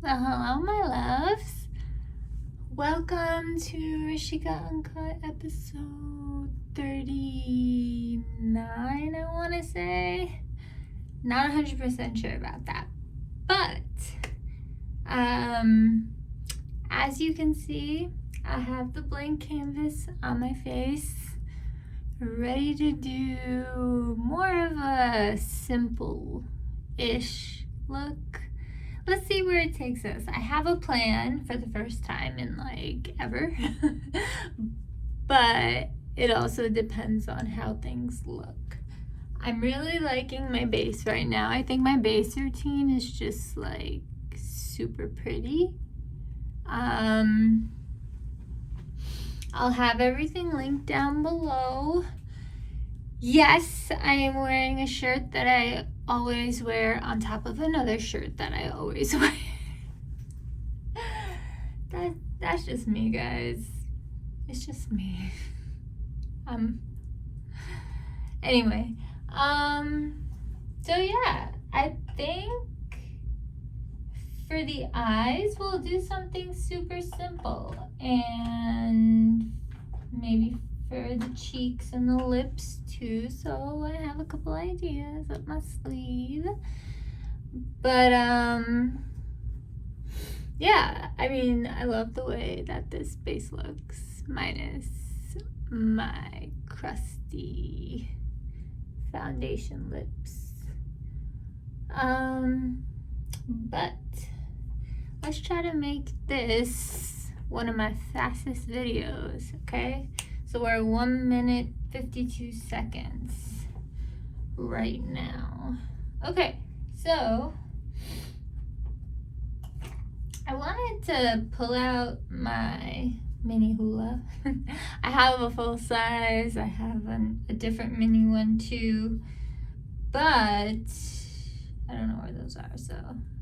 Well, hello, my loves. Welcome to Rishika Uncut episode 39, I want to say. Not 100% sure about that. But, as you can see, I have the blank canvas on my face, ready to do more of a simple-ish look. Let's see where it takes us. I have a plan for the first time in like ever, but it also depends on how things look. I'm really liking my base right now. I think my base routine is just like super pretty. I'll have everything linked down below. Yes, I am wearing a shirt that I always wear on top of another shirt that I always wear. That's just me, guys. It's just me. Anyway, so yeah, I think for the eyes, we'll do something super simple, and maybe for the cheeks and the lips too. So I have a couple ideas up my sleeve. But yeah, I mean, I love the way that this base looks, minus my crusty foundation lips. But let's try to make this one of my fastest videos, okay? So we're 1 minute 52 seconds right now. Okay, so I wanted to pull out my mini hula. I have a full size, I have a different mini one too, but I don't know where those are, so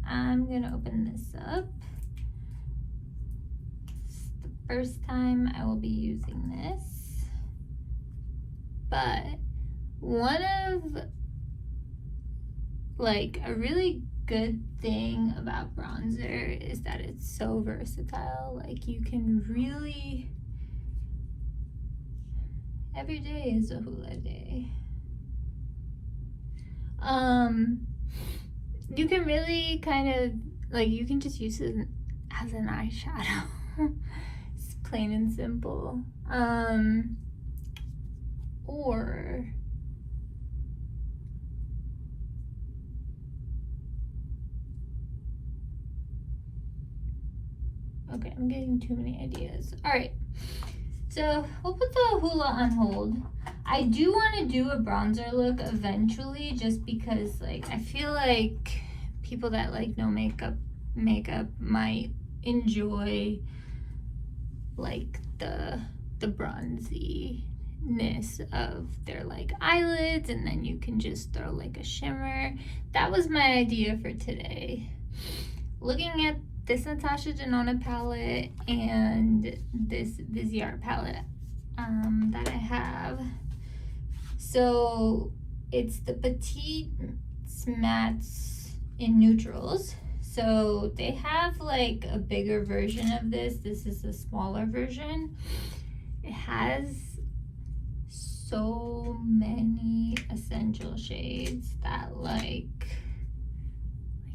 I'm gonna open this up. It's the first time I will be using this. But one of like a really good thing about bronzer is that it's so versatile. Like you can really, every day is a hula day. You can really kind of like, you can just use it as an eyeshadow. It's plain and simple. Or okay, I'm getting too many ideas. All right, so we'll put the hula on hold. I do want to do a bronzer look eventually, just because like I feel like people that like no makeup might enjoy like the bronziness of their like eyelids, and then you can just throw like a shimmer. That was my idea for today. Looking at this Natasha Denona palette and this Viseart palette that I have. So it's the Petites mattes in neutrals. So they have like a bigger version of this. This is a smaller version. It has so many essential shades that like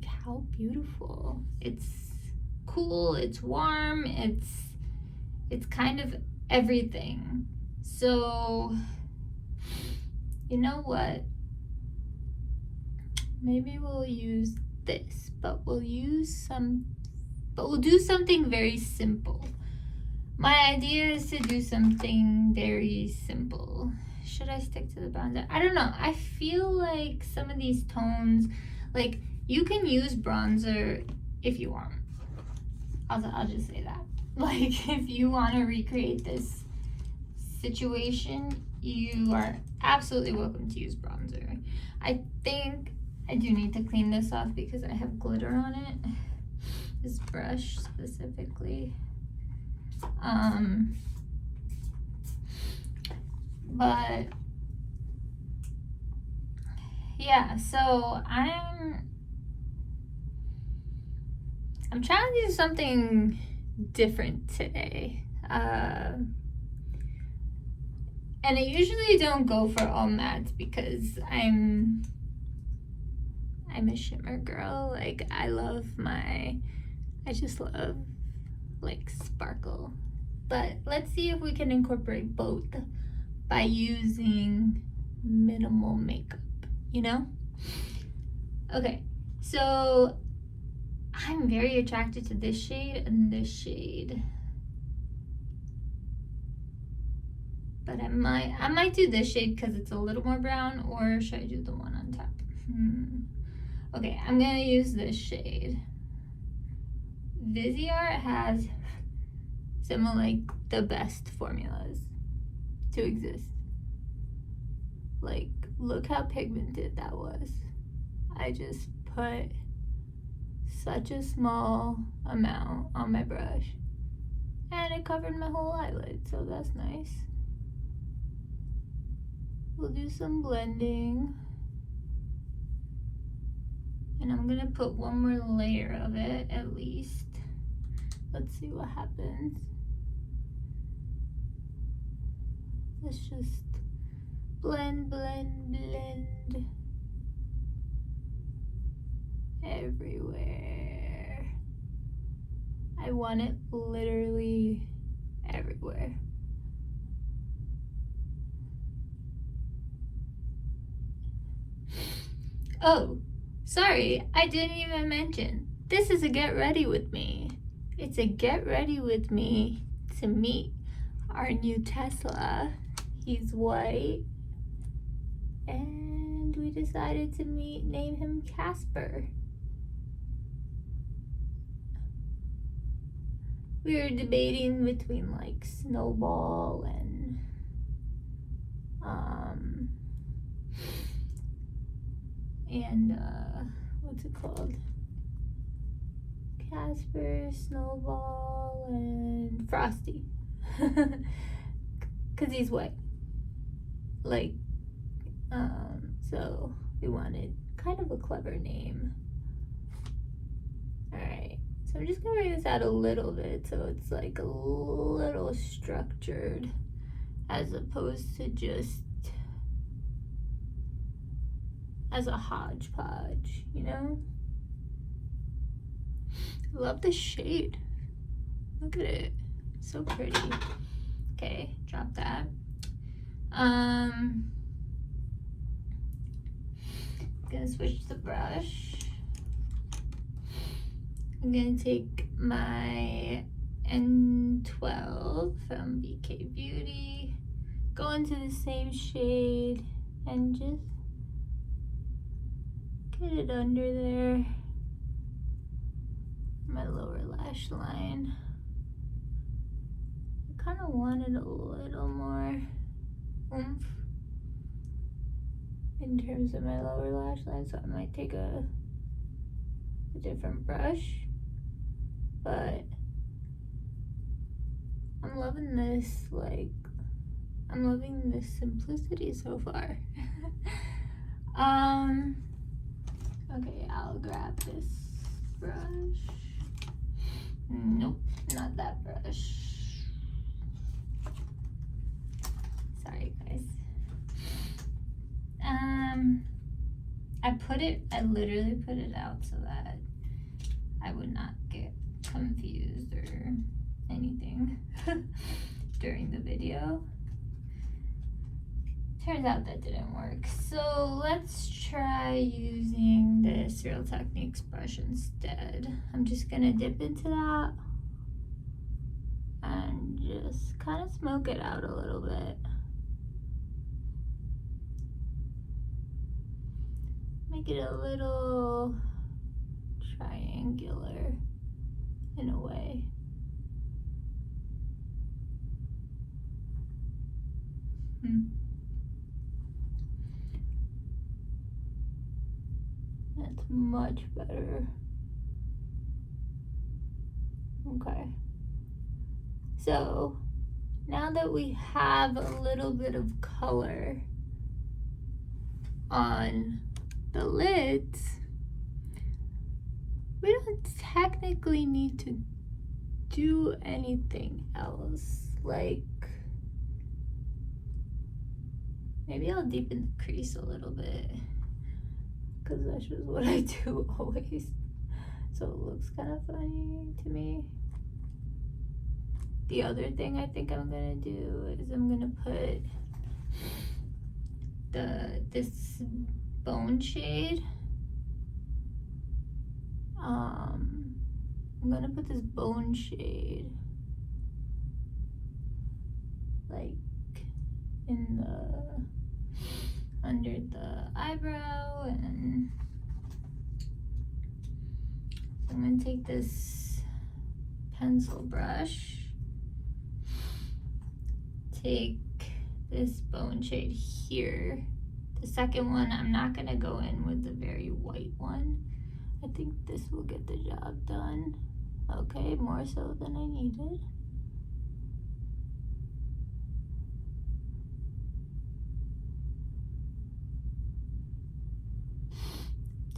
how beautiful. It's cool, it's warm, it's kind of everything. So you know what, maybe we'll use this, but we'll do something very simple. My idea is to do something very simple. Should I stick to the bronzer? I don't know. I feel like some of these tones, like you can use bronzer if you want. I'll just say that. Like if you want to recreate this situation, you are absolutely welcome to use bronzer. I think I do need to clean this off because I have glitter on it. This brush specifically. But yeah, so I'm trying to do something different today. And I usually don't go for all mattes because I'm a shimmer girl. Like, I just love like sparkle. But let's see if we can incorporate both by using minimal makeup, you know? Okay, so I'm very attracted to this shade and this shade. But I might do this shade because it's a little more brown, or should I do the one on top? Okay, I'm gonna use this shade. Viseart has some of like the best formulas to exist. Like, look how pigmented that was. I just put such a small amount on my brush and it covered my whole eyelid, so that's nice. We'll do some blending. And I'm gonna put one more layer of it at least. Let's see what happens. Let's just blend, blend, blend everywhere. I want it literally everywhere. Oh, sorry, I didn't even mention. This is a get ready with me. It's a get ready with me to meet our new Tesla. He's white. And we decided to name him CASPER. We were debating between like Snowball and what's it called? Casper, Snowball, and Frosty. Cause he's white. Like, so we wanted kind of a clever name. Alright, so I'm just gonna bring this out a little bit so it's like a little structured as opposed to just as a hodgepodge, you know? Love the shade. Look at it. So pretty. Okay, drop that. Gonna switch the brush. I'm gonna take my N12 from BK Beauty, go into the same shade and just get it under there, my lower lash line. I kind of wanted a little more oomph in terms of my lower lash line, so I might take a different brush, but I'm loving this, like, I'm loving this simplicity so far. Okay, I'll grab this brush. Nope, not that brush. Sorry, guys. I literally put it out so that I would not get confused or anything during the video. Turns out that didn't work. So let's try using this Real Techniques brush instead. I'm just gonna dip into that and just kind of smoke it out a little bit. Make it a little triangular in a way. That's much better. Okay. So now that we have a little bit of color on the lids, we don't technically need to do anything else. Like, maybe I'll deepen the crease a little bit, because that's just what I do always. So it looks kind of funny to me. The other thing I think I'm gonna do is I'm gonna put this bone shade. I'm gonna put this bone shade like in the under the eyebrow, and I'm gonna take this pencil brush, take this bone shade here. The second one, I'm not gonna go in with the very white one. I think this will get the job done. Okay, more so than I needed.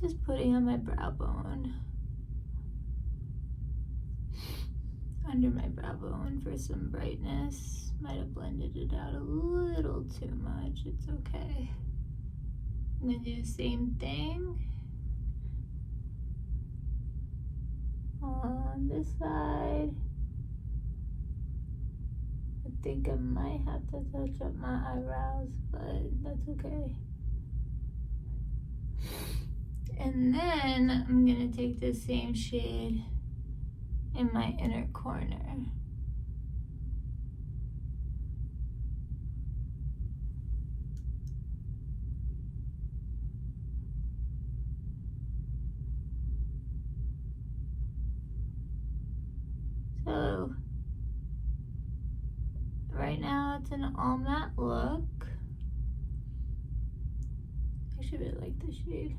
Just putting on my brow bone. Under my brow bone for some brightness. Might have blended it out a little too much. It's okay. I'm gonna do the same thing on this side. I think I might have to touch up my eyebrows, but that's okay. And then I'm gonna take the same shade in my inner corner. So right now it's an all matte look. I should really like this shade.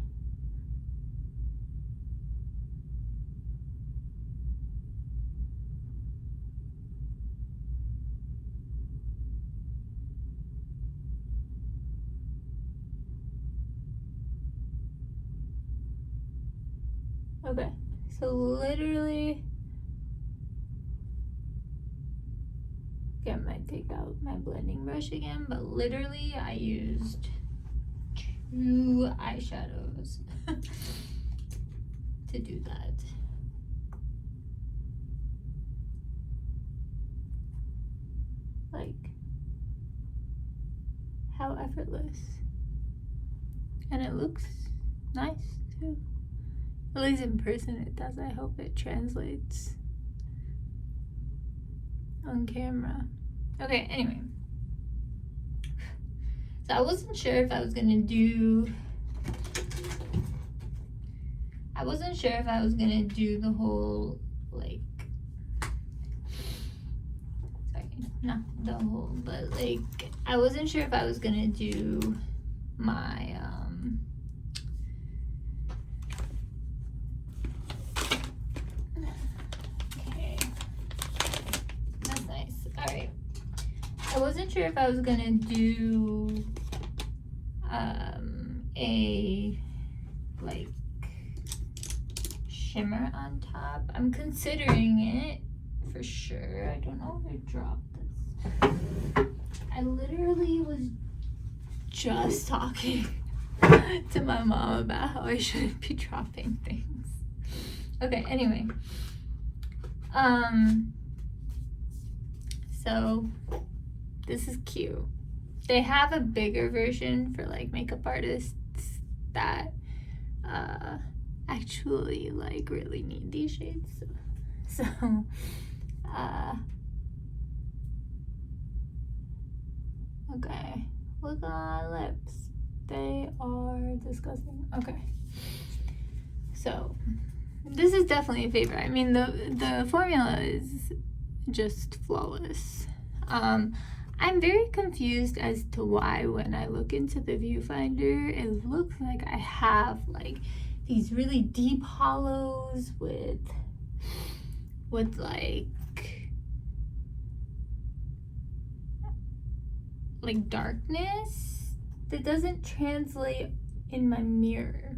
Okay, so literally, okay, I might take out my blending brush again, but literally I used 2 eyeshadows to do that. Like, how effortless. And it looks nice too. At least in person it does. I hope it translates on camera. Okay, anyway. So I wasn't sure if I was gonna do the whole, like, sorry, not the whole, but like, I wasn't sure if I was gonna do my I wasn't sure if I was gonna do a like shimmer on top. I'm considering it for sure. I don't know if I dropped this. I literally was just talking to my mom about how I shouldn't be dropping things. Okay, anyway. So this is cute. They have a bigger version for like makeup artists that actually like really need these shades. So okay, look at my lips. They are disgusting. Okay, so this is definitely a favorite. I mean, the formula is just flawless. I'm very confused as to why when I look into the viewfinder, it looks like I have like these really deep hollows with like darkness that doesn't translate in my mirror.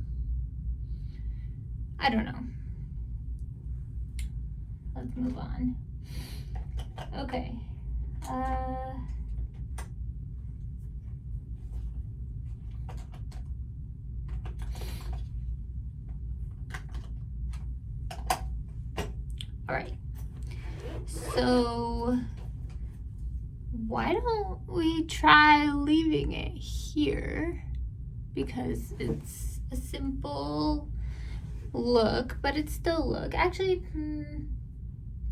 I don't know. let's move on. Okay. All right. So why don't we try leaving it here, because it's a simple look, but it's still look. Actually,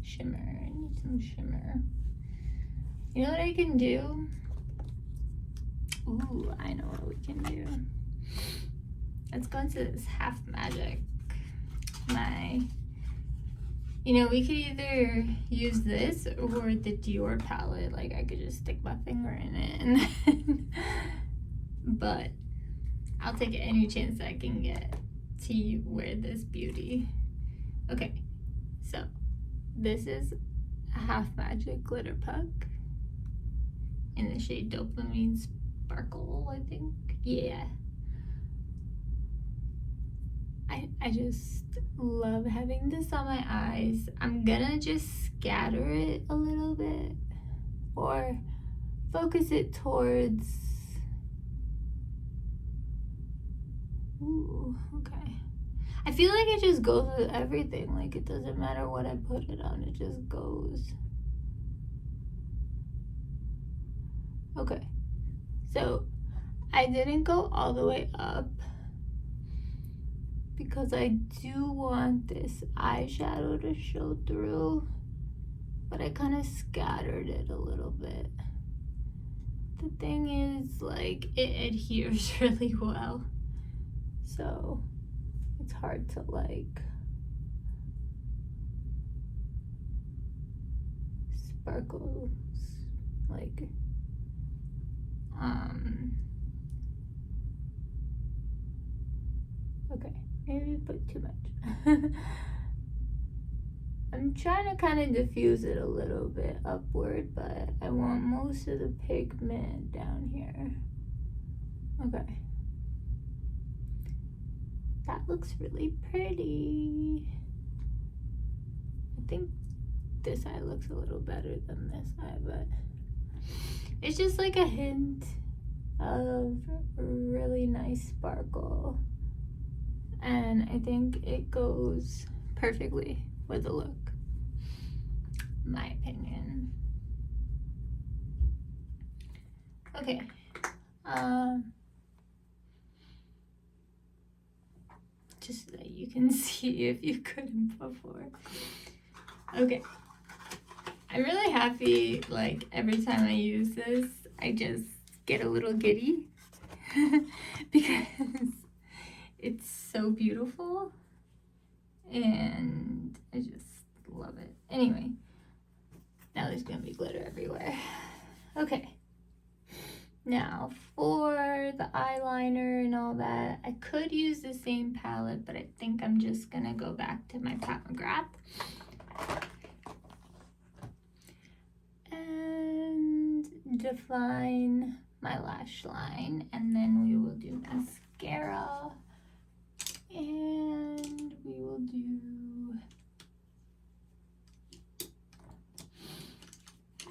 shimmer. I need some shimmer. You know what I can do? Ooh, I know what we can do. Let's go into this half magic. You know, we could either use this or the Dior palette. Like, I could just stick my finger in it, and but I'll take any chance I can get to wear this beauty. Okay, so this is a half magic glitter puck in the shade Dopamine Sparkle, I think. Yeah. I just love having this on my eyes. I'm gonna just scatter it a little bit or focus it towards, ooh, okay. I feel like it just goes with everything. Like, it doesn't matter what I put it on, it just goes. Okay, so I didn't go all the way up because I do want this eyeshadow to show through, but I kind of scattered it a little bit. The thing is, like, it adheres really well, so it's hard to, like, sparkle, like, okay. Maybe put too much. I'm trying to kind of diffuse it a little bit upward, but I want most of the pigment down here. Okay. That looks really pretty. I think this eye looks a little better than this eye, but it's just like a hint of really nice sparkle. And I think it goes perfectly with the look, my opinion. Okay, just so that you can see if you couldn't before. Okay, I'm really happy, like, every time I use this, I just get a little giddy because it's so beautiful and I just love it. Anyway, now there's gonna be glitter everywhere. Okay, now for the eyeliner and all that, I could use the same palette, but I think I'm just gonna go back to my Pat McGrath and define my lash line, and then we will do mascara. And we will do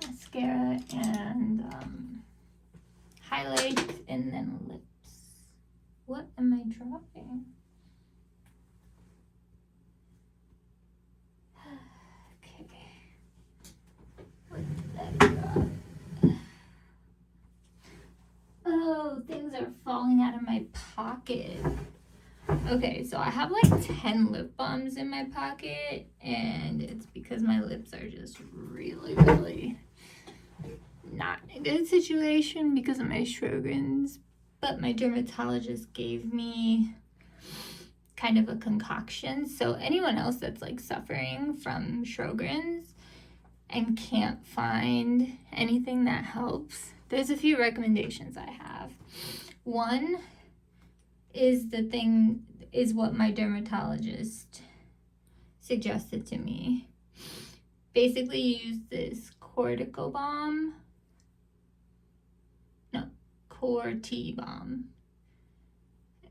mascara and highlight, and then lips. What am I dropping? Okay. What did I drop? Oh, things are falling out of my pocket. Okay, so I have like 10 lip balms in my pocket, and it's because my lips are just really, really not in a good situation because of my Sjogren's, but my dermatologist gave me kind of a concoction. So anyone else that's like suffering from Sjogren's and can't find anything that helps, there's a few recommendations I have. One is what my dermatologist suggested to me. Basically, you use this Cortico balm. No, Corti balm.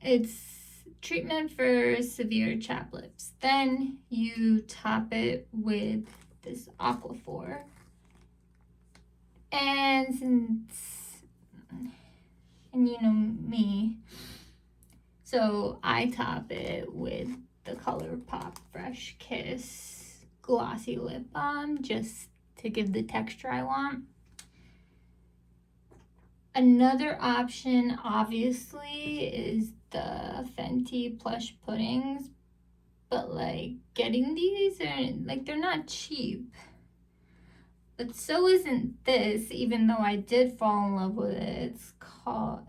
It's treatment for severe chapped lips. Then you top it with this Aquaphor. And you know me, so I top it with the ColourPop Fresh Kiss Glossy Lip Balm just to give the texture I want. Another option, obviously, is the Fenty Plush Puddings, but like getting these are like, they're not cheap. But so isn't this, even though I did fall in love with it.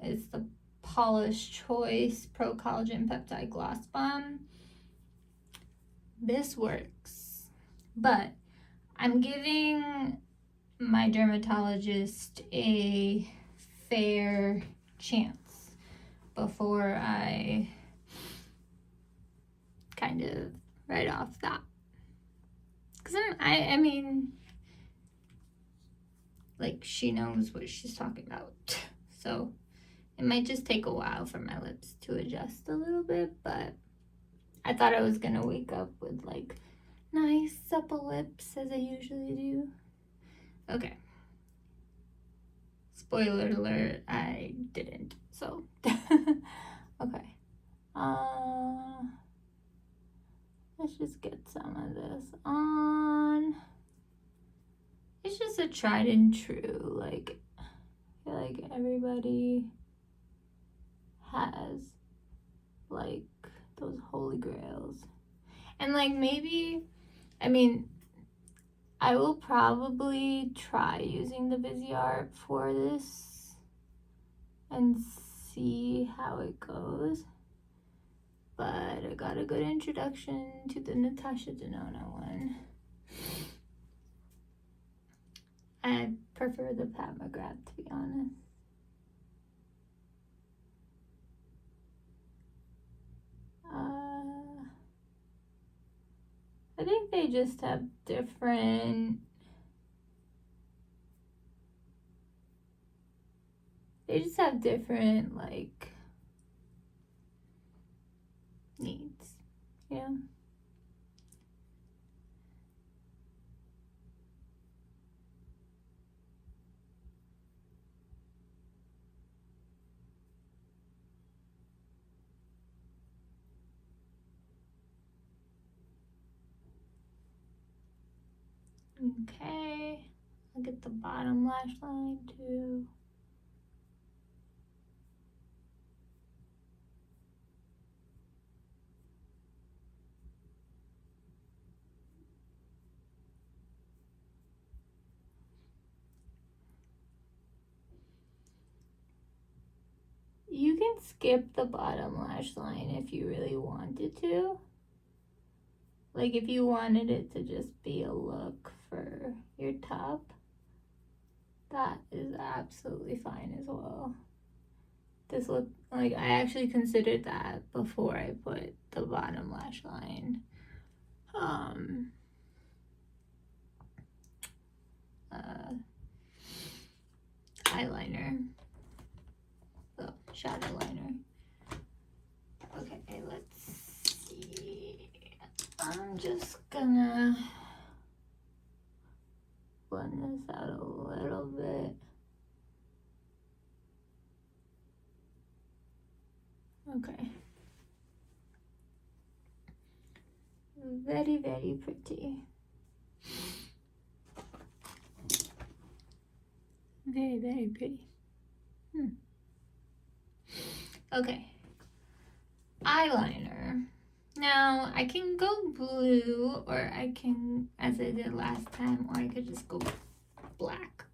It's the Paula's Choice Pro Collagen Peptide Gloss Balm. This works, but I'm giving my dermatologist a fair chance before I kind of write off that. Because I mean, like, she knows what she's talking about. So it might just take a while for my lips to adjust a little bit, but I thought I was gonna wake up with like nice supple lips as I usually do. Okay. Spoiler alert, I didn't. So okay. Let's just get some of this on. It's just a tried and true, like, I feel like everybody has, like, those holy grails. And, like, maybe, I mean, I will probably try using the Viseart for this and see how it goes. But I got a good introduction to the Natasha Denona one. I prefer the Pat McGrath, to be honest. I think they just have different... They just have different, like, needs, you know? Okay, I'll get the bottom lash line too. You can skip the bottom lash line if you really wanted to. Like, if you wanted it to just be a look for your top, that is absolutely fine as well. This look, like, I actually considered that before I put the bottom lash line eyeliner, oh, shadow liner. Okay, let's see. I'm just gonna blend this out a little bit. Okay. Very, very pretty. Very, very pretty. Okay. Eyeliner. Now, I can go blue, or I can, as I did last time, or I could just go black.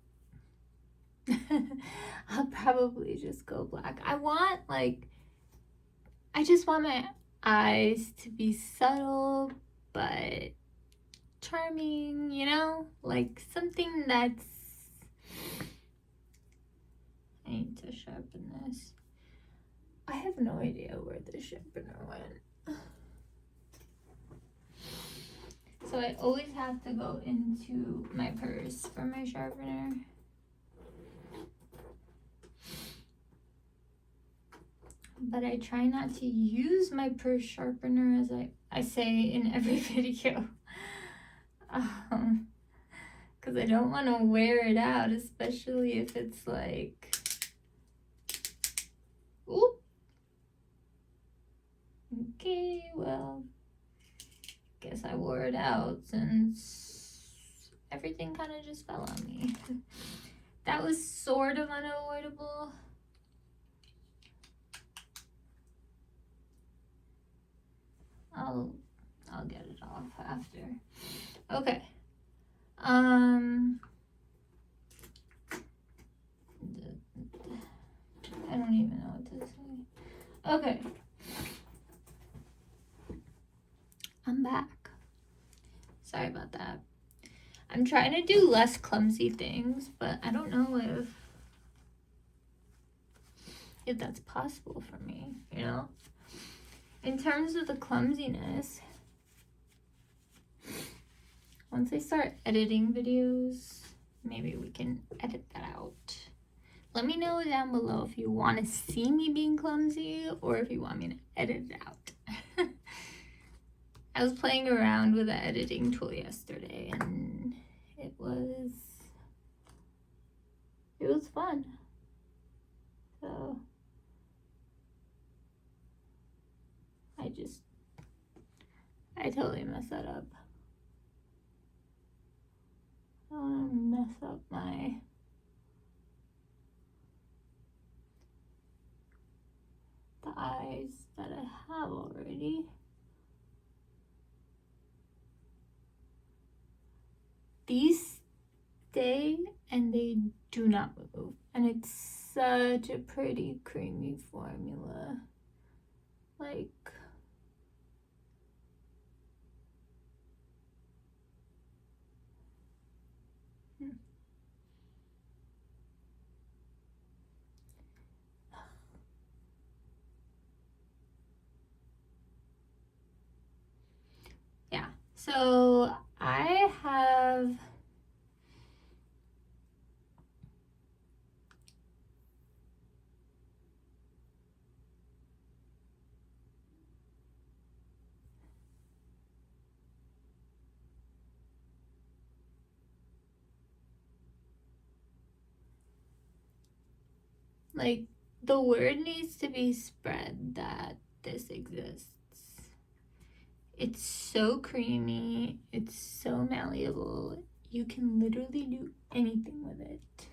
I'll probably just go black. I just want my eyes to be subtle, but charming, you know? Like, something that's... I need to sharpen this. I have no idea where the sharpener went. So I always have to go into my purse for my sharpener. But I try not to use my purse sharpener, as I say in every video. Because I don't want to wear it out, especially if it's like, oop. Okay, well, guess I wore it out since everything kind of just fell on me. That was sort of unavoidable. I'll get it off after. Okay. I don't even know what to say. Okay. I'm back. Sorry about that. I'm trying to do less clumsy things, but I don't know if that's possible for me, you know? In terms of the clumsiness, once I start editing videos, maybe we can edit that out. Let me know down below if you want to see me being clumsy or if you want me to edit it out. I was playing around with the editing tool yesterday and it was fun. So I totally messed that up. I don't want to mess up the eyes that I have already. These stay and they do not move, and it's such a pretty creamy formula. Like, yeah, so I have like, the word needs to be spread that this exists. It's so creamy, it's so malleable, you can literally do anything with it.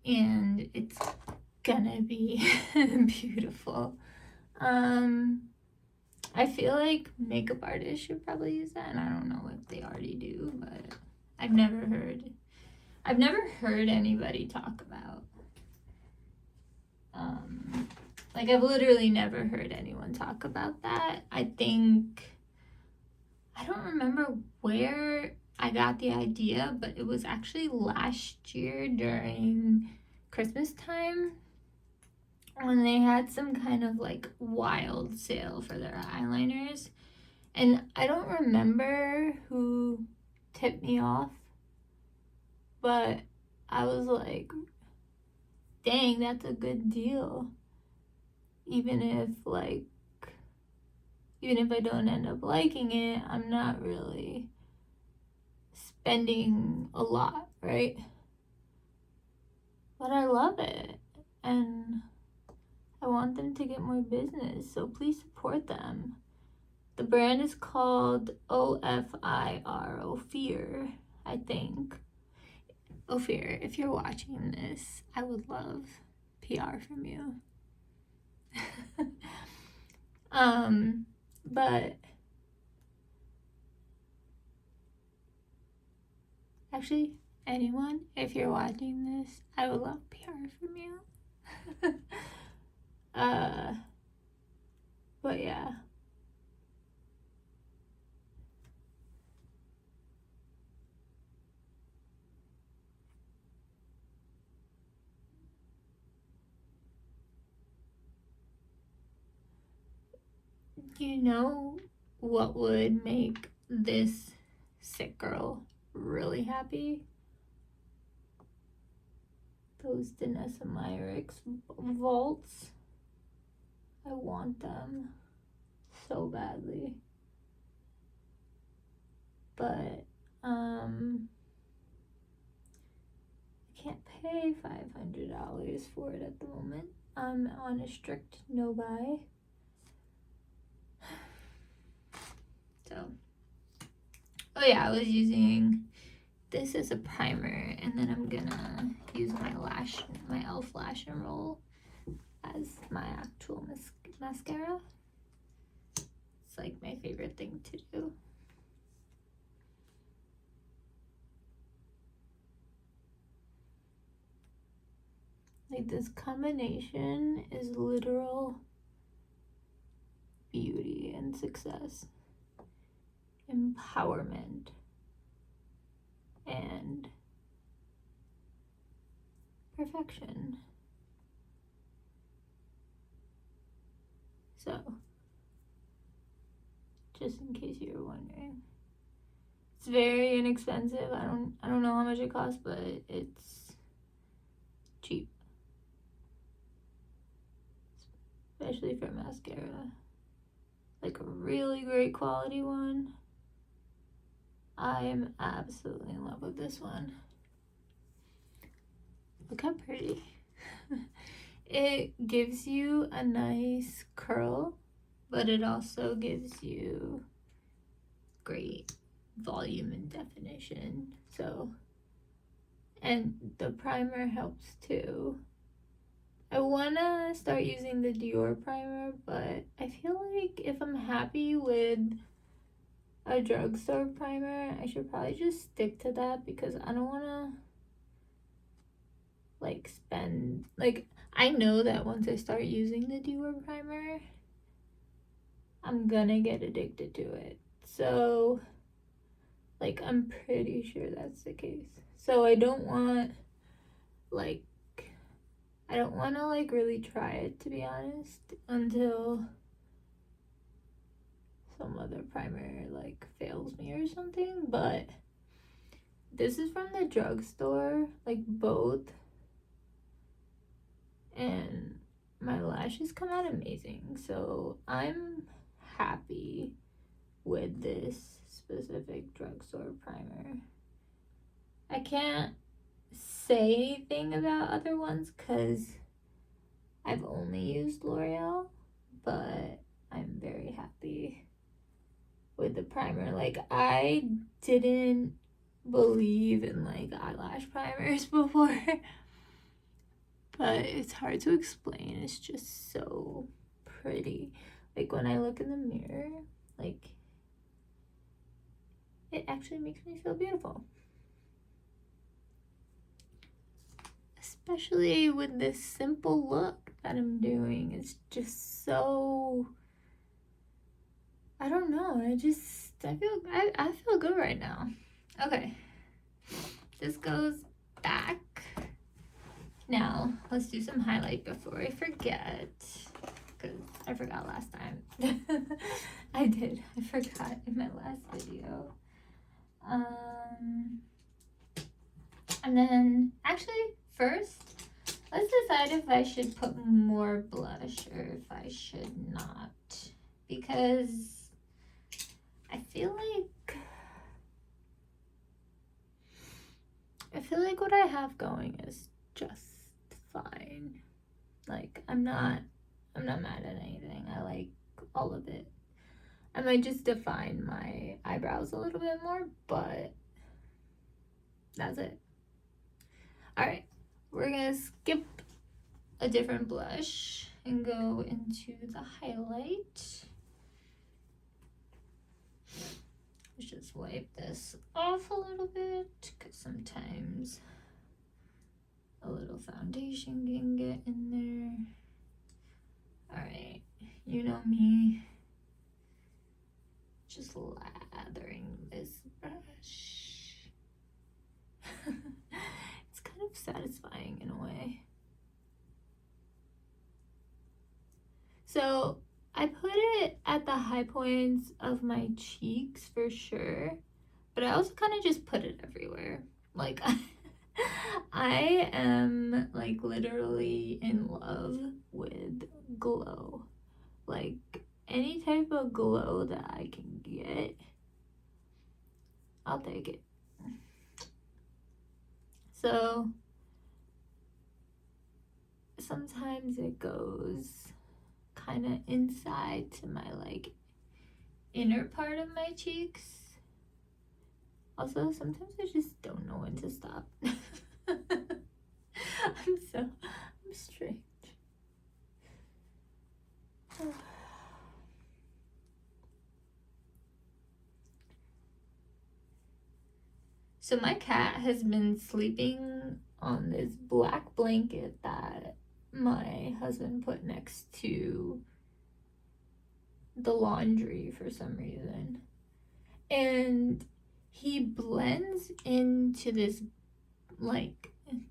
And it's gonna be beautiful. I feel like makeup artists should probably use that, and I don't know if they already do, but I've never heard anybody talk about. Like, I've literally never heard anyone talk about that. I don't remember where I got the idea, but it was actually last year during Christmas time when they had some kind of like wild sale for their eyeliners. And I don't remember who tipped me off, but I was like, dang, that's a good deal. Even if I don't end up liking it, I'm not really spending a lot, right? But I love it, and I want them to get more business, so please support them. The brand is called OFIR, OFIR, I think. OFIR, if you're watching this, I would love PR from you. But actually, anyone, if you're watching this, I would love PR from you. But yeah. You know what would make this sick girl really happy? Those Danessa Myricks vaults. I want them so badly. but I can't pay $500 for it at the moment. I'm on a strict no buy. So, oh yeah, I was using this as a primer, and then I'm gonna use my e.l.f. Lash and Roll as my actual mascara. It's like my favorite thing to do. Like, this combination is literal beauty and success, empowerment, and perfection. So, just in case you were wondering, it's very inexpensive. I don't know how much it costs, but it's cheap, especially for mascara. Like a really great quality one. I am absolutely in love with this one. Look how pretty. It gives you a nice curl, but it also gives you great volume and definition. So, and the primer helps too. I wanna start using the Dior primer, but I feel like if I'm happy with a drugstore primer, I should probably just stick to that, because I don't wanna like spend, like, I know that once I start using the Dewy primer, I'm gonna get addicted to it. So, like, I'm pretty sure that's the case. So I don't want, like, I don't want to, like, really try it, to be honest, until some other primer, like, fails me or something. But this is from the drugstore, like, both. And my lashes come out amazing. So I'm happy with this specific drugstore primer. I can't say anything about other ones because I've only used L'Oreal, but I'm very happy with the primer. Like, I didn't believe in, like, eyelash primers before, but it's hard to explain. It's just so pretty. Like, when I look in the mirror, like, it actually makes me feel beautiful. Especially with this simple look that I'm doing. It's just so, I don't know. I feel good right now. Okay. This goes back. Now, let's do some highlight before I forget. Because I forgot last time. I forgot in my last video. And then, actually, first, let's decide if I should put more blush or if I should not. Because I feel like what I have going is just fine. Like, I'm not mad at anything. I like all of it. I might just define my eyebrows a little bit more, but that's it. Alright, we're gonna skip a different blush and go into the highlight. Let's just wipe this off a little bit, because sometimes a little foundation can get in there. Alright, you know me. Just lathering this brush. It's kind of satisfying in a way. So I put it at the high points of my cheeks for sure, but I also kind of just put it everywhere. Like, I am, like, literally in love with glow. Like, any type of glow that I can get, I'll take it. So sometimes it goes kind of inside to my like inner part of my cheeks. Also, sometimes I just don't know when to stop. I'm strange. So my cat has been sleeping on this black blanket that my husband put next to the laundry for some reason. And he blends into this blanket and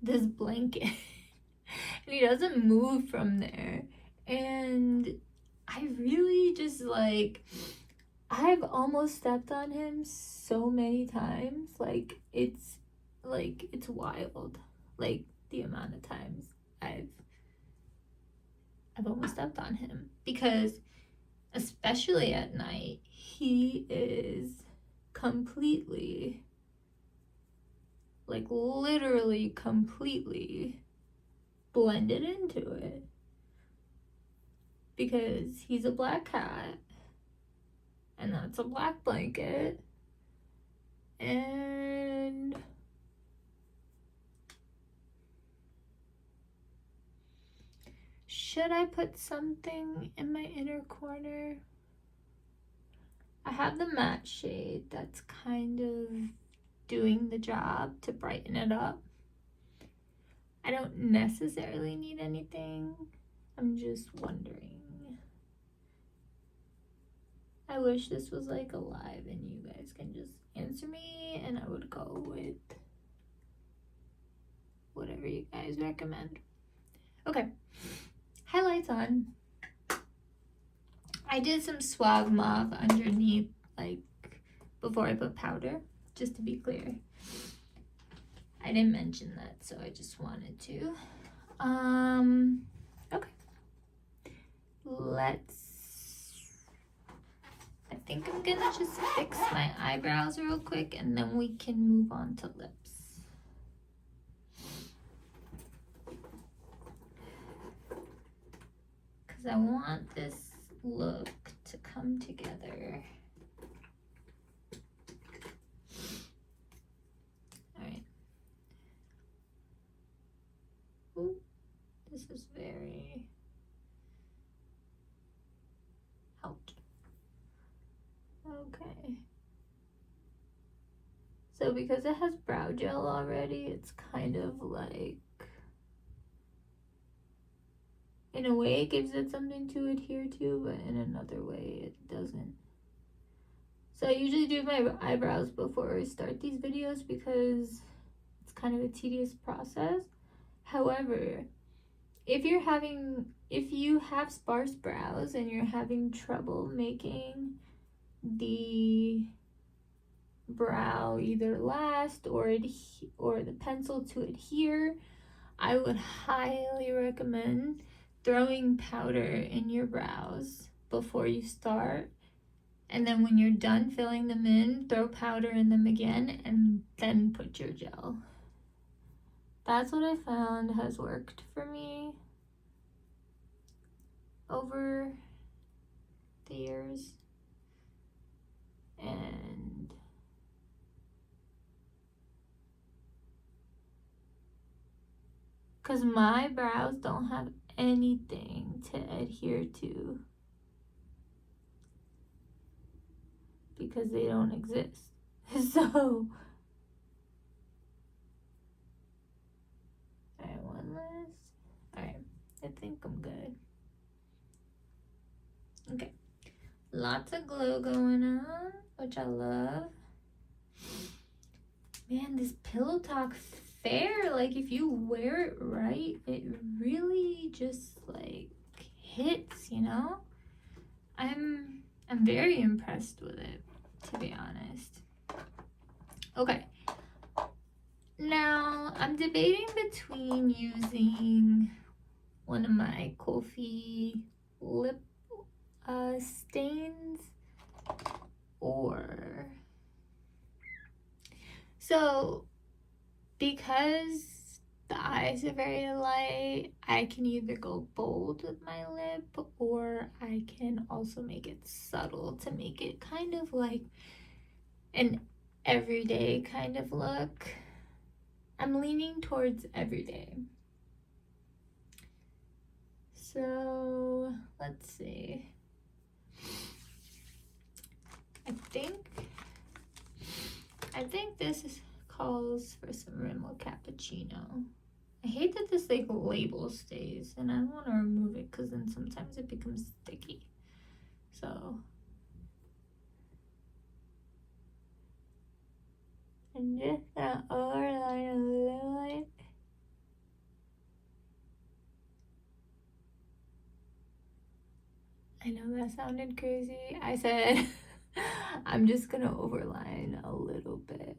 he doesn't move from there. And I really just like, I've almost stepped on him so many times. Like it's wild. Like the amount of times I've almost stepped on him, because especially at night, he is completely, like literally completely blended into it, because he's a black cat and that's a black blanket. And should I put something in my inner corner? I have the matte shade that's kind of doing the job to brighten it up. I don't necessarily need anything. I'm just wondering. I wish this was like a live and you guys can just answer me and I would go with whatever you guys recommend. Okay, highlights on. I did some Suave Mauve underneath, like before I put powder, just to be clear. I didn't mention that, so I just wanted to. Okay. I think I'm gonna just fix my eyebrows real quick and then we can move on to lips. Because I want this look to come together. Alright. Ooh, this is very out. Okay. So because it has brow gel already, it's kind of like, in a way it gives it something to adhere to, but in another way it doesn't. So I usually do my eyebrows before I start these videos because it's kind of a tedious process. However, if you have sparse brows and you're having trouble making the brow either last or the pencil to adhere, I would highly recommend throwing powder in your brows before you start, and then when you're done filling them in, throw powder in them again and then put your gel. That's what I found has worked for me over the years. And because my brows don't have anything to adhere to because they don't exist. So alright, one last. Alright, I think I'm good. Okay, lots of glow going on, which I love. Man, this Pillow Talk Fair, like if you wear it right, it really just like hits, you know? I'm very impressed with it, to be honest. Okay. Now, I'm debating between using one of my Kofi lip stains or So because the eyes are very light, I can either go bold with my lip, or I can also make it subtle to make it kind of like an everyday kind of look. I'm leaning towards everyday. So let's see. I think this calls for some Rimmel Cappuccino. I hate that this like label stays, and I don't want to remove it because then sometimes it becomes sticky. So I'm just gonna overline a little bit. I know that sounded crazy. I said I'm just gonna overline a little bit.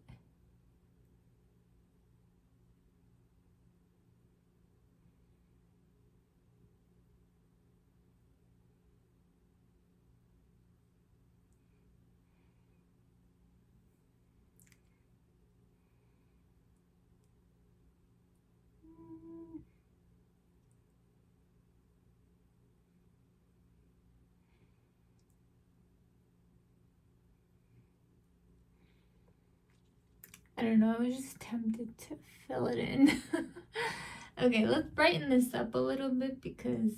I don't know, I was just tempted to fill it in. Okay, let's brighten this up a little bit because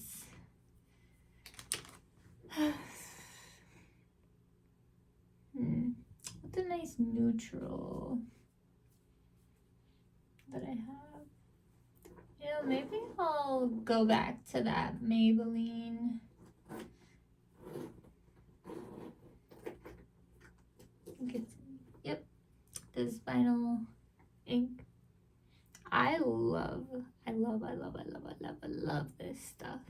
what's a nice neutral that I have? You know, maybe I'll go back to that Maybelline. Yep, this vinyl ink. I love this stuff,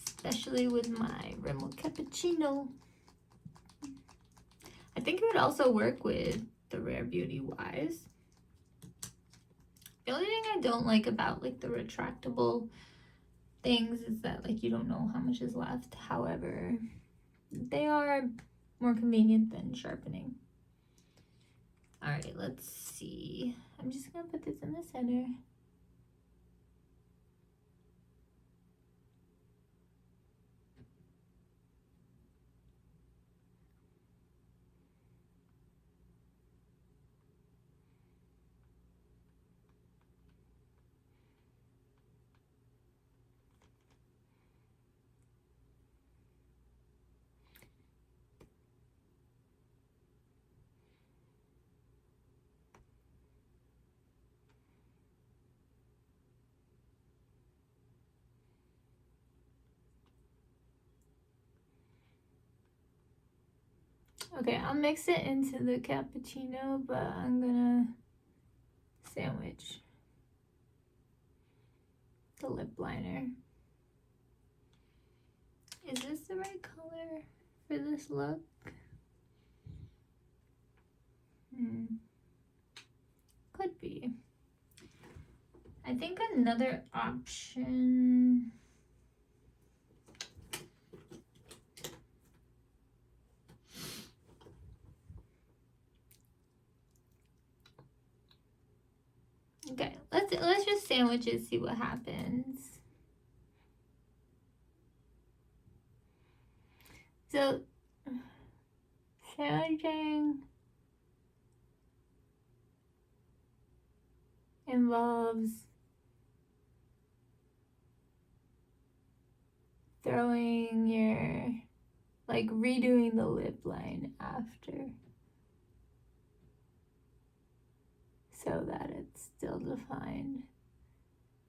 especially with my Rimmel Cappuccino. I think it would also work with the Rare Beauty Wise. The only thing I don't like about like the retractable things is that like you don't know how much is left. However, they are more convenient than sharpening. All right, let's see. I'm just gonna put this in the center. Okay, I'll mix it into the cappuccino, but I'm gonna sandwich the lip liner. Is this the right color for this look? Could be. I think another option. Okay, let's just sandwich it, see what happens. So sandwiching involves throwing your, like redoing the lip line after so that it's still defined.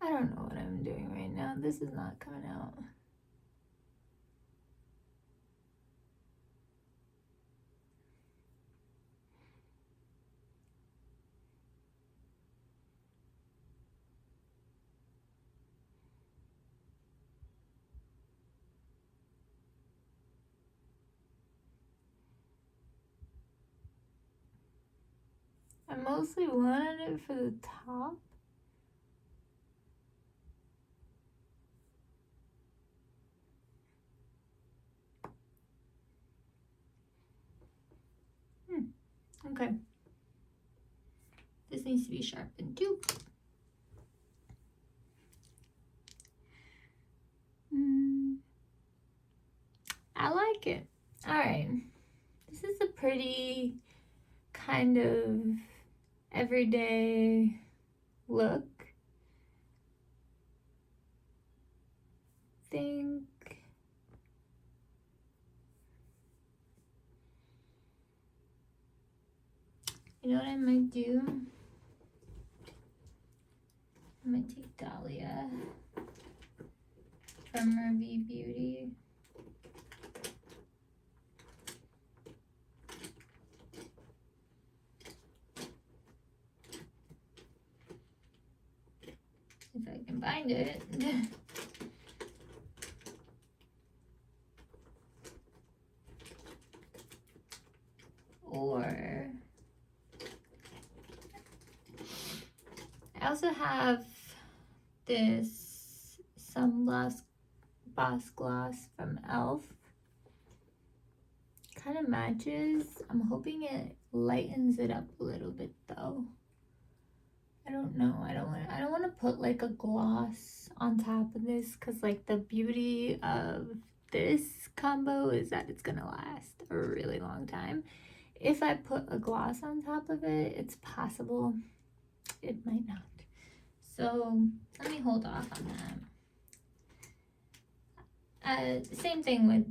I don't know what I'm doing right now. This is not coming out. I mostly wanted it for the top. Okay. This needs to be sharpened too. I like it. Alright. This is a pretty kind of everyday look. Think you know what I might do? I might take Dahlia from Mervy Beauty. If I can find it. Or I also have this Sunblast Boss Gloss from e.l.f. Kind of matches. I'm hoping it lightens it up a little bit though. I don't know. I don't want to put like a gloss on top of this because like the beauty of this combo is that it's gonna last a really long time. If I put a gloss on top of it, it's possible it might not. So let me hold off on that. Same thing with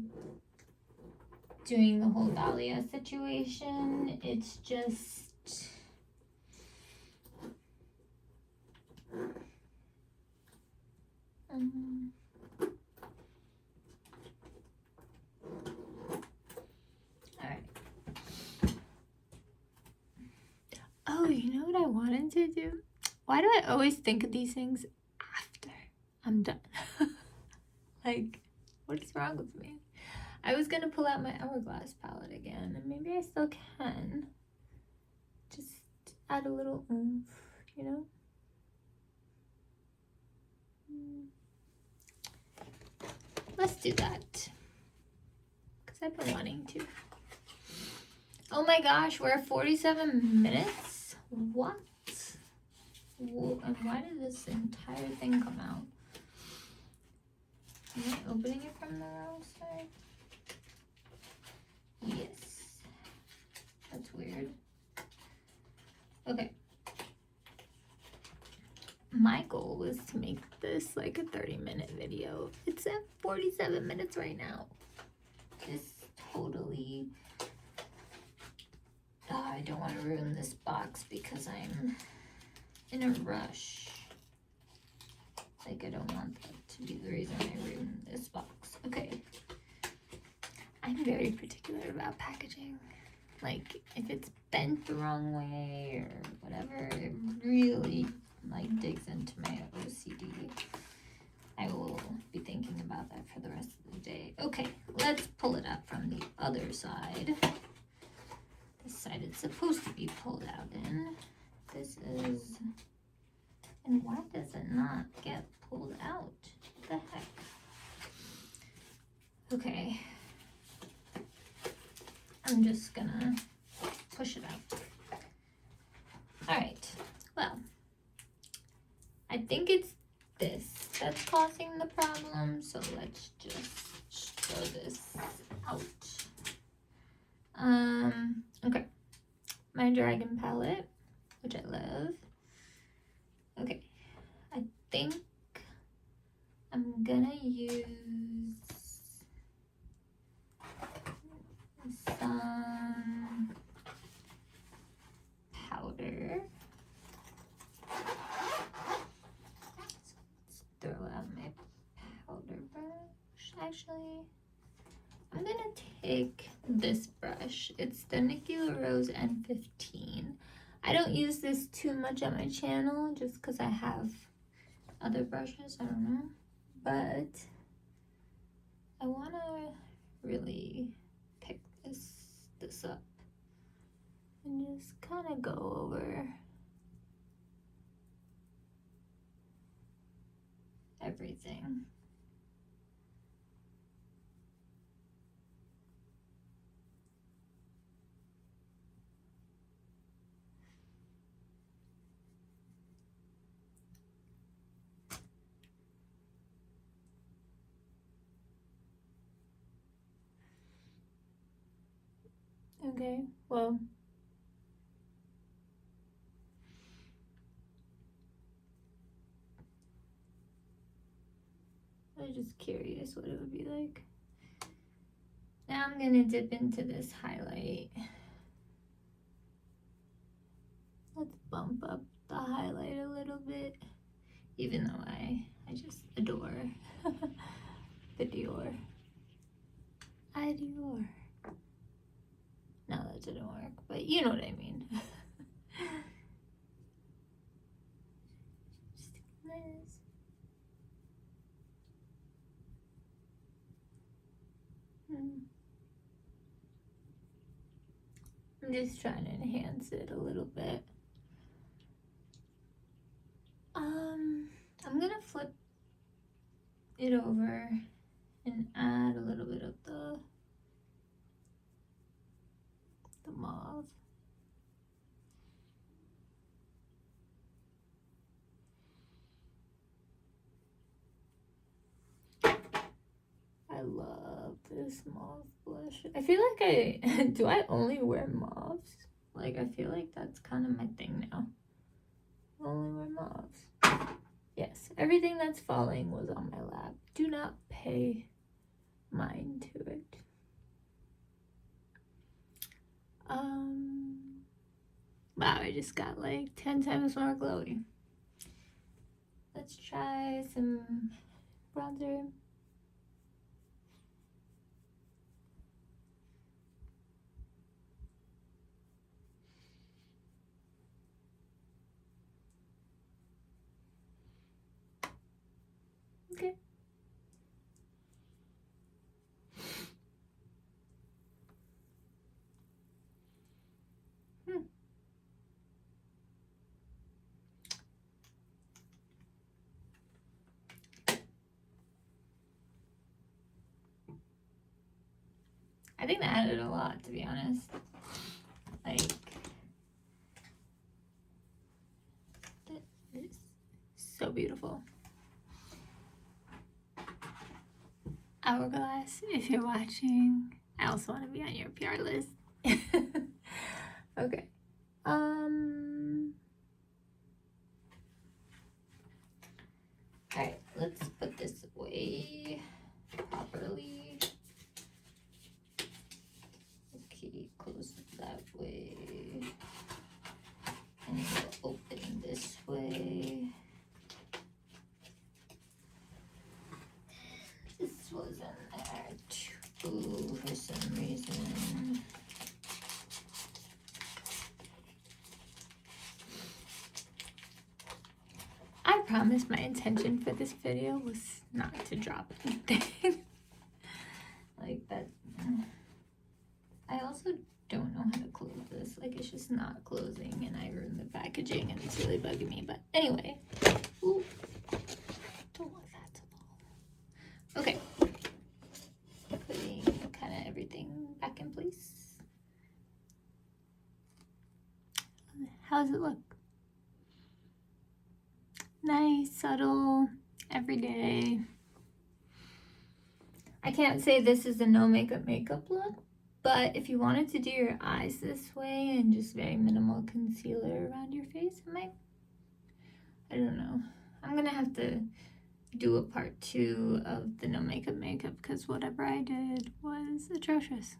doing the whole Dahlia situation. It's just alright. Oh, you know what I wanted to do? Why do I always think of these things after I'm done? Like, what is wrong with me? I was gonna pull out my Hourglass palette again, and maybe I still can. Just add a little oomph, you know? Let's do that. Because I've been wanting to. Oh my gosh, we're at 47 minutes? What? Whoa, and why did this entire thing come out? Am I opening it from the wrong side? Yes. That's weird. Okay. My goal was to make this like a 30-minute video. It's at 47 minutes right now. This totally... Oh, I don't want to ruin this box because I'm in a rush. Like, I don't want that to be the reason I ruin this box. Okay. I'm very particular about packaging. Like, if it's bent the wrong way or whatever, it really like digs into my OCD. I will be thinking about that for the rest of the day. Okay, let's pull it up from the other side. This side it's supposed to be pulled out in. This is... And why does it not get pulled out? What the heck? Okay. I'm just gonna push it out. Alright, well, I think it's this that's causing the problem, so let's just throw this out. Okay, my Dragon palette, which I love. Okay, I think I'm gonna use some powder. So let's throw out my powder brush. Actually, I'm gonna take this brush. It's the Nikki LaRose N15. I don't use this too much on my channel just because I have other brushes. I don't know, but I want to really pick this up and just kind of go over everything. Okay, well. I was just curious what it would be like. Now I'm gonna dip into this highlight. Let's bump up the highlight a little bit, even though I just adore the Dior. I Dior. No, that didn't work, but you know what I mean. Just this. I'm just trying to enhance it a little bit. I'm gonna flip it over and add a little bit of the mauve. I love this mauve blush. I feel like do I only wear mauves? Like, I feel like that's kind of my thing now. I only wear mauves. Yes, everything that's falling was on my lap. Do not pay mind to it. Wow, I just got like 10 times more glowy. Let's try some bronzer. Okay. I think that added a lot, to be honest. Like, that is so beautiful. Hourglass, if you're watching, I also want to be on your PR list. Okay. Alright, let's put this away properly. Okay, close it that way. And we'll open this way. This was in there too for some reason. I promise my intention for this video was not to drop anything. Like that. I also don't know how to close this. Like, it's just not closing and I ruined the packaging and it's really bugging me. But anyway. Ooh. Don't want that to fall. Okay. Putting kind of everything back in place. How does it look? Nice, subtle, everyday. I can't say this is a no makeup look, but if you wanted to do your eyes this way and just very minimal concealer around your face, it might, I don't know. I'm gonna have to do a part 2 of the no makeup because whatever I did was atrocious.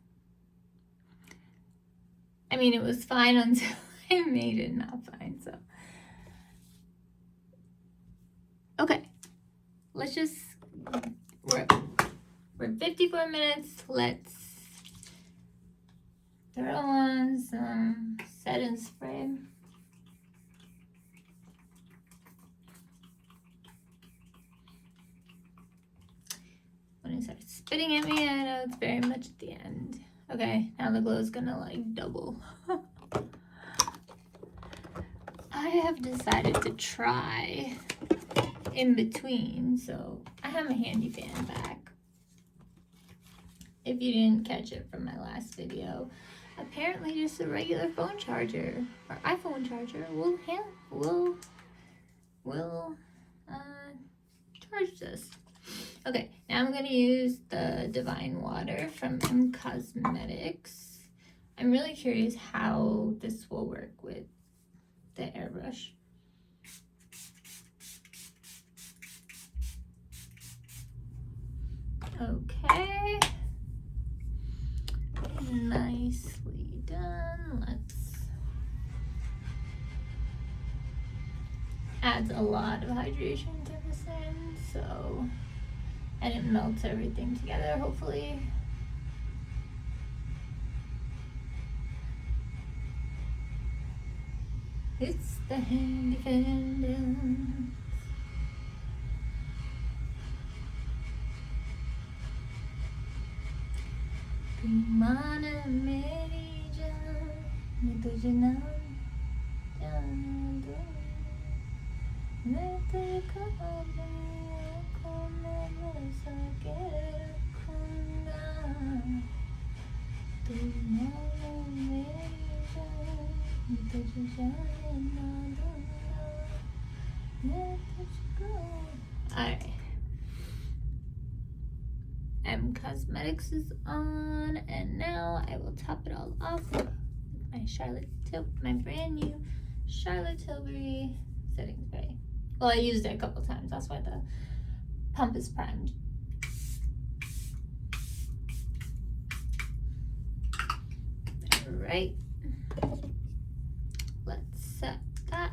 I mean, it was fine until I made it not fine, so. Okay, let's just, we're 54 minutes. Let's throw on some setting spray. When it starts spitting at me, I know it's very much at the end. Okay, now the glow is gonna like double. I have decided to try in between, so I have a handy fan back. If you didn't catch it from my last video, apparently just a regular phone charger or iPhone charger will charge this. Okay, now I'm gonna use the Divine Water from M Cosmetics. I'm really curious how this will work with the airbrush. Okay. Nicely done. Let's add a lot of hydration to this end, so, and it melts everything together, hopefully. It's the handy fandom. Mana meri jaan tujhe naam jaan do main tere khaab aankhon mein basa ke rakhunga tu mana meri jaan tujhe jaan na dunga main tujhko. Alright. Cosmetics is on, and now I will top it all off with my brand new Charlotte Tilbury setting spray. Well, I used it a couple times, that's why the pump is primed. Alright, let's set that.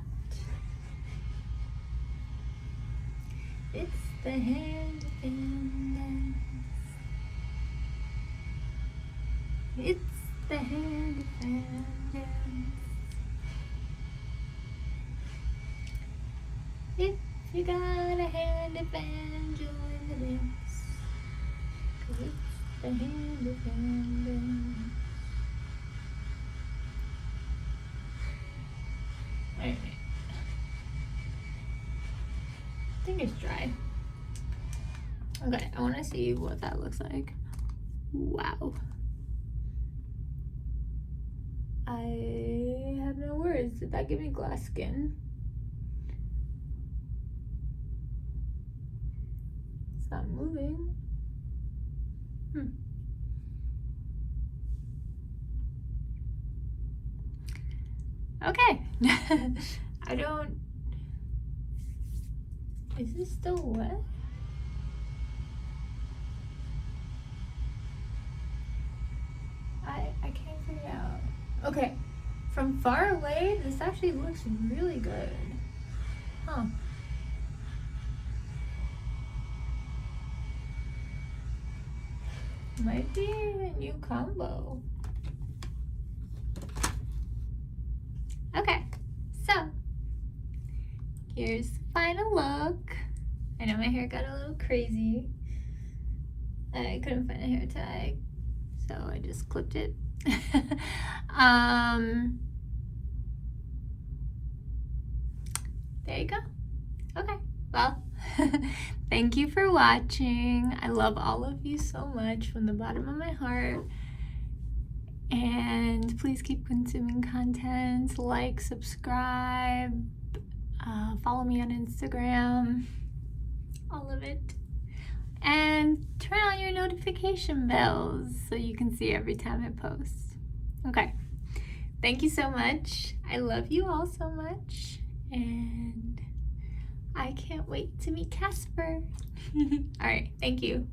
It's the hand and dance. It's the hand and dance. If you got a hand fan, join the dance. 'Cause it's the hand fan dance. Alright. I think it's dry. Okay, I want to see what that looks like. Wow. I have no words. Did that give me glass skin? It's not moving. Okay. I don't... Is this still wet? I can't figure it out. Okay, from far away, this actually looks really good. Huh. Might be a new combo. Okay, so here's the final look. I know my hair got a little crazy. I couldn't find a hair tie, so I just clipped it. There you go. Okay, well, thank you for watching. I love all of you so much from the bottom of my heart. And please keep consuming content, like, subscribe, follow me on Instagram, all of it. And turn on your notification bells so you can see every time I post. Okay, thank you so much. I love you all so much. And I can't wait to meet Casper. All right, thank you.